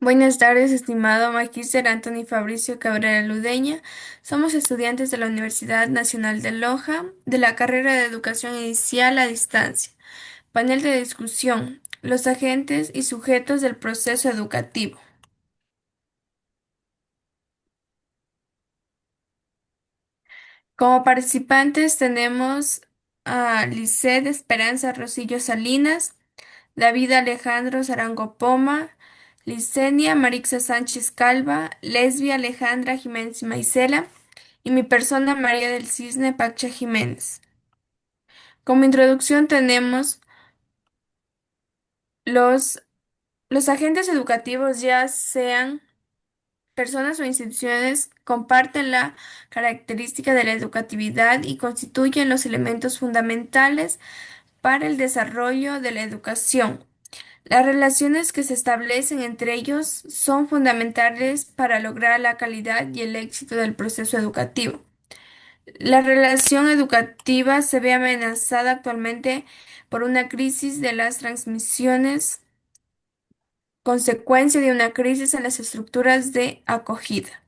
Buenas tardes, estimado Magíster Anthony Fabricio Cabrera Ludeña. Somos estudiantes de la Universidad Nacional de Loja, de la carrera de Educación Inicial a Distancia. Panel de discusión: los agentes y sujetos del proceso educativo. Como participantes tenemos a Lisset Esperanza Rosillo Salinas, David Alejandro Zarango Poma, Licenia Marixa Sánchez Calva, Lesbia Alejandra Jiménez Maicela y mi persona María del Cisne Pacha Jiménez. Como introducción tenemos los, los agentes educativos, ya sean personas o instituciones, comparten la característica de la educatividad y constituyen los elementos fundamentales para el desarrollo de la educación. Las relaciones que se establecen entre ellos son fundamentales para lograr la calidad y el éxito del proceso educativo. La relación educativa se ve amenazada actualmente por una crisis de las transmisiones, consecuencia de una crisis en las estructuras de acogida.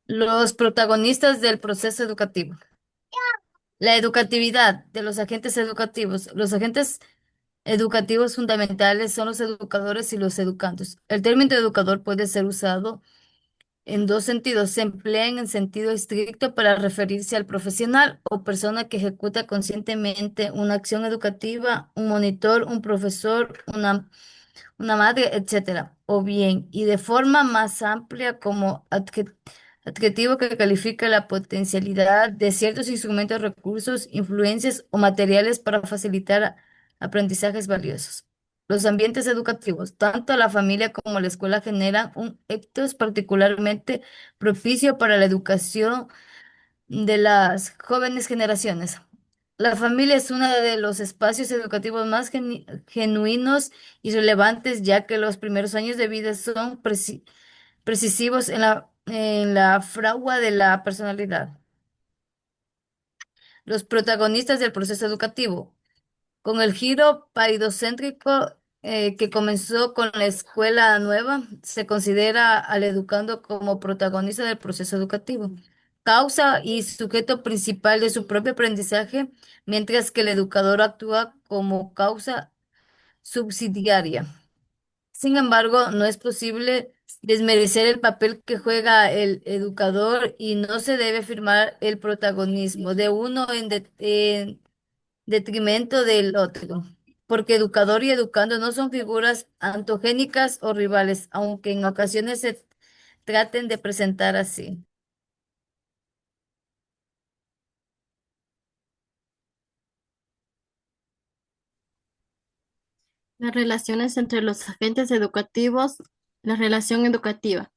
Los protagonistas del proceso educativo. La educatividad de los agentes educativos. Los agentes educativos fundamentales son los educadores y los educandos. El término educador puede ser usado en dos sentidos. Se emplea en el sentido estricto para referirse al profesional o persona que ejecuta conscientemente una acción educativa, un monitor, un profesor, una madre, etcétera, o bien, y de forma más amplia como adjetivo que califica la potencialidad de ciertos instrumentos, recursos, influencias o materiales para facilitar aprendizajes valiosos. Los ambientes educativos, tanto la familia como la escuela generan un ethos particularmente propicio para la educación de las jóvenes generaciones. La familia es uno de los espacios educativos más genuinos y relevantes, ya que los primeros años de vida son precisivos en la fragua de la personalidad. Los protagonistas del proceso educativo. Con el giro paidocéntrico que comenzó con la escuela nueva, se considera al educando como protagonista del proceso educativo, causa y sujeto principal de su propio aprendizaje, mientras que el educador actúa como causa subsidiaria. Sin embargo, no es posible desmerecer el papel que juega el educador y no se debe afirmar el protagonismo de uno en detrimento del otro, porque educador y educando no son figuras antagónicas o rivales, aunque en ocasiones se traten de presentar así. Las relaciones entre los agentes educativos, la relación educativa,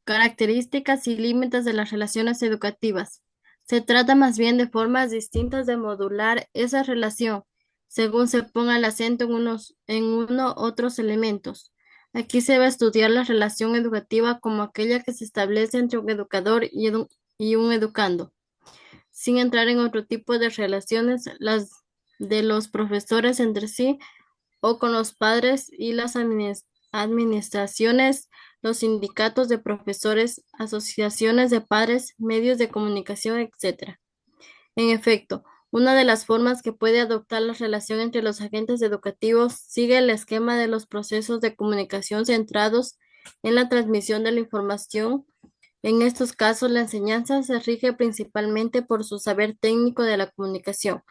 características y límites de las relaciones educativas. Se trata más bien de formas distintas de modular esa relación, según se ponga el acento en uno otros elementos. Aquí se va a estudiar la relación educativa como aquella que se establece entre un educador y un educando, sin entrar en otro tipo de relaciones, las de los profesores entre sí o con los padres y las administraciones, los sindicatos de profesores, asociaciones de padres, medios de comunicación, etcétera. En efecto, una de las formas que puede adoptar la relación entre los agentes educativos sigue el esquema de los procesos de comunicación centrados en la transmisión de la información. En estos casos, la enseñanza se rige principalmente por su saber técnico de la comunicación.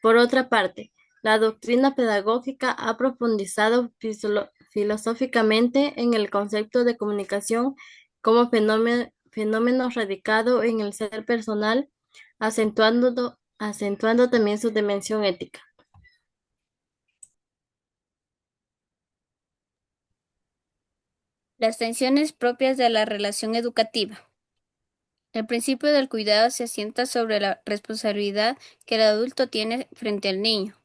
Por otra parte, la doctrina pedagógica ha profundizado filosóficamente en el concepto de comunicación como fenómeno radicado en el ser personal, acentuando también su dimensión ética. Las tensiones propias de la relación educativa. El principio del cuidado se asienta sobre la responsabilidad que el adulto tiene frente al niño.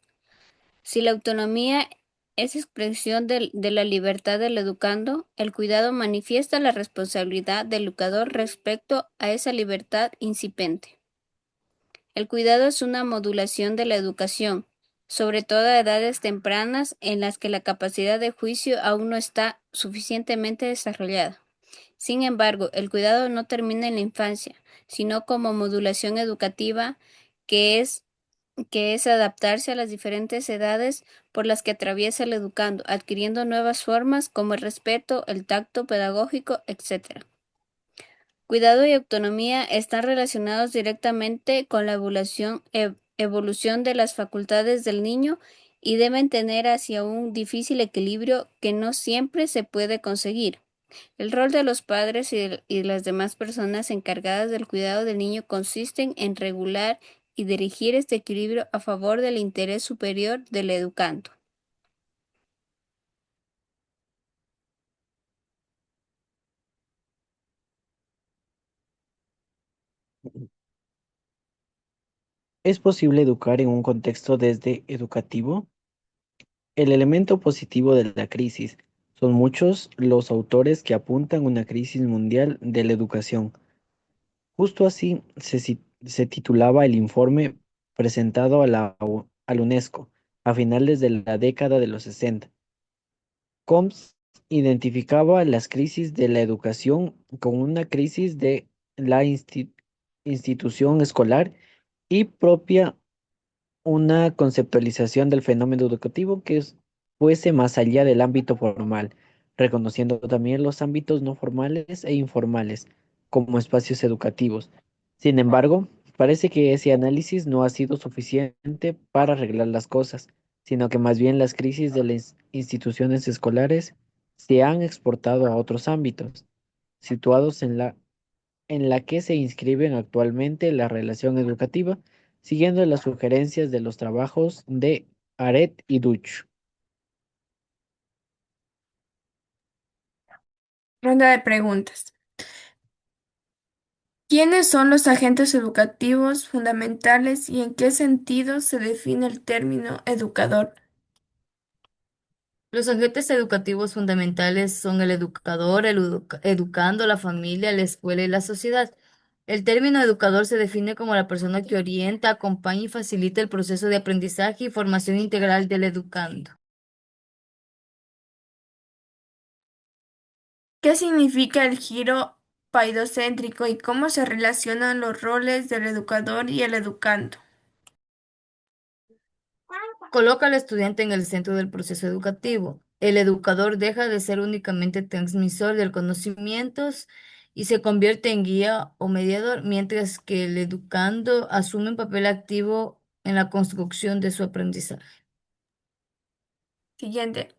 Si la autonomía es expresión de la libertad del educando, el cuidado manifiesta la responsabilidad del educador respecto a esa libertad incipiente. El cuidado es una modulación de la educación. sobre todo a edades tempranas en las que la capacidad de juicio aún no está suficientemente desarrollada. Sin embargo, el cuidado no termina en la infancia, sino como modulación educativa que es, que es adaptarse a las diferentes edades por las que atraviesa el educando, adquiriendo nuevas formas como el respeto, el tacto pedagógico, etc. Cuidado y autonomía están relacionados directamente con la evolución de las facultades del niño y deben tener hacia un difícil equilibrio que no siempre se puede conseguir. El rol de los padres y de las demás personas encargadas del cuidado del niño consisten en regular y dirigir este equilibrio a favor del interés superior del educando. ¿Es posible educar en un contexto desde educativo? El elemento positivo de la crisis. Son muchos los autores que apuntan una crisis mundial de la educación. Justo así se titulaba el informe presentado a la UNESCO a finales de la década de los 60. Combs identificaba las crisis de la educación como una crisis de la institución escolar y propia una conceptualización del fenómeno educativo fuese más allá del ámbito formal, reconociendo también los ámbitos no formales e informales como espacios educativos. Sin embargo, parece que ese análisis no ha sido suficiente para arreglar las cosas, sino que más bien las crisis de las instituciones escolares se han exportado a otros ámbitos, situados en la que se inscriben actualmente la relación educativa, siguiendo las sugerencias de los trabajos de Aret y Duch. Ronda de preguntas. ¿Quiénes son los agentes educativos fundamentales y en qué sentido se define el término educador? Los agentes educativos fundamentales son el educador, educando, la familia, la escuela y la sociedad. El término educador se define como la persona que orienta, acompaña y facilita el proceso de aprendizaje y formación integral del educando. ¿Qué significa el giro paidocéntrico y cómo se relacionan los roles del educador y el educando? Coloca al estudiante en el centro del proceso educativo. El educador deja de ser únicamente transmisor del conocimientos y se convierte en guía o mediador, mientras que el educando asume un papel activo en la construcción de su aprendizaje. Siguiente.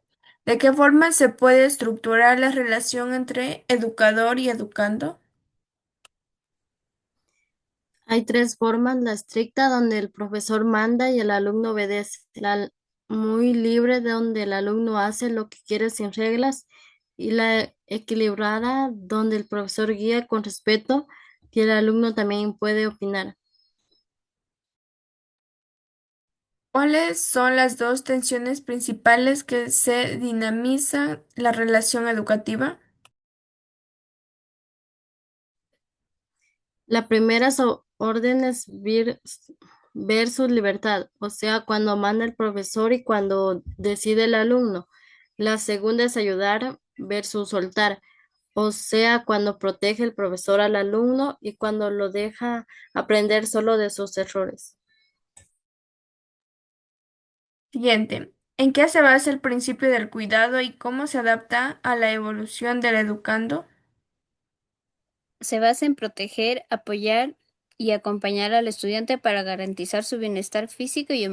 ¿De qué forma se puede estructurar la relación entre educador y educando? Hay tres formas: la estricta, donde el profesor manda y el alumno obedece; la muy libre, donde el alumno hace lo que quiere sin reglas; y la equilibrada, donde el profesor guía con respeto y el alumno también puede opinar. ¿Cuáles son las dos tensiones principales que se dinamizan la relación educativa? La primera es órdenes versus libertad, o sea, cuando manda el profesor y cuando decide el alumno. La segunda es ayudar versus soltar, o sea, cuando protege el profesor al alumno y cuando lo deja aprender solo de sus errores. Siguiente. ¿En qué se basa el principio del cuidado y cómo se adapta a la evolución del educando? Se basa en proteger, apoyar y acompañar al estudiante para garantizar su bienestar físico y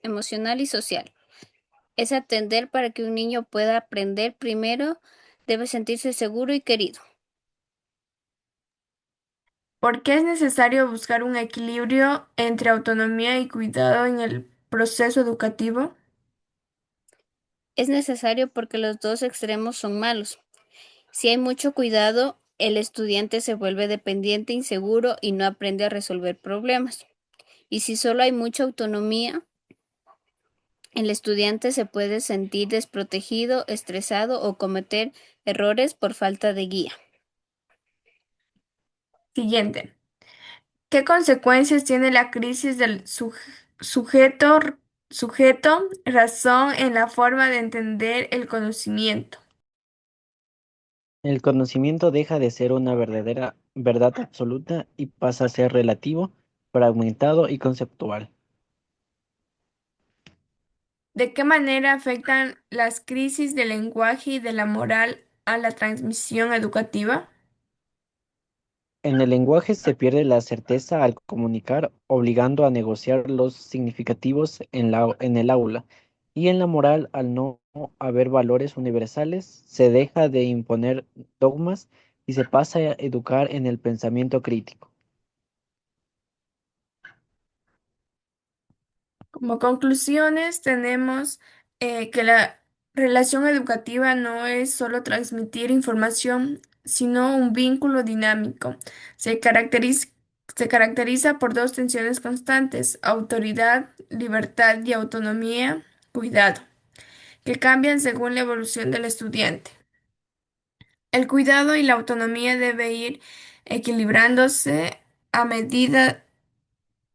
emocional y social. Es atender para que un niño pueda aprender primero, debe sentirse seguro y querido. ¿Por qué es necesario buscar un equilibrio entre autonomía y cuidado en el proceso educativo? Es necesario porque los dos extremos son malos. Si hay mucho cuidado, el estudiante se vuelve dependiente, inseguro y no aprende a resolver problemas. Y si solo hay mucha autonomía, el estudiante se puede sentir desprotegido, estresado o cometer errores por falta de guía. Siguiente. ¿Qué consecuencias tiene la crisis del sujeto sujeto, razón en la forma de entender el conocimiento. El conocimiento deja de ser una verdadera verdad absoluta y pasa a ser relativo, fragmentado y conceptual. ¿De qué manera afectan las crisis del lenguaje y de la moral a la transmisión educativa? En el lenguaje se pierde la certeza al comunicar, obligando a negociar los significativos en el aula, y en la moral, al no haber valores universales, se deja de imponer dogmas y se pasa a educar en el pensamiento crítico. Como conclusiones, tenemos que la relación educativa no es solo transmitir información, sino un vínculo dinámico. Se caracteriza, se caracteriza por dos tensiones constantes: autoridad, libertad y autonomía, cuidado, que cambian según la evolución del estudiante. El cuidado y la autonomía debe ir equilibrándose a medida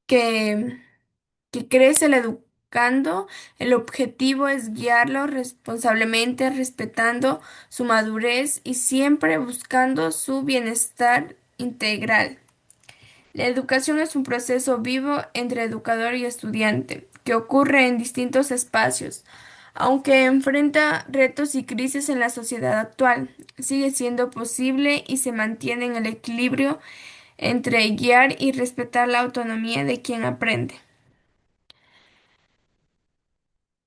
que crece el educando. El objetivo es guiarlo responsablemente, respetando su madurez y siempre buscando su bienestar integral. La educación es un proceso vivo entre educador y estudiante, que ocurre en distintos espacios. Aunque enfrenta retos y crisis en la sociedad actual, sigue siendo posible y se mantiene en el equilibrio entre guiar y respetar la autonomía de quien aprende.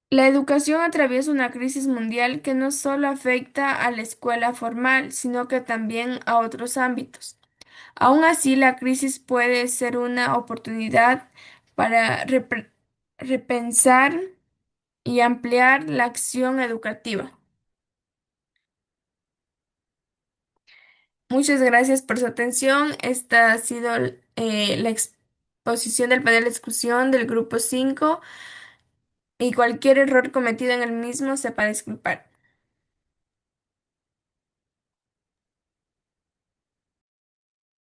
La educación atraviesa una crisis mundial que no solo afecta a la escuela formal, sino que también a otros ámbitos. Aún así, la crisis puede ser una oportunidad para repensar y ampliar la acción educativa. Muchas gracias por su atención. Esta ha sido la exposición del panel de discusión del grupo 5 y cualquier error cometido en el mismo sepa disculpar.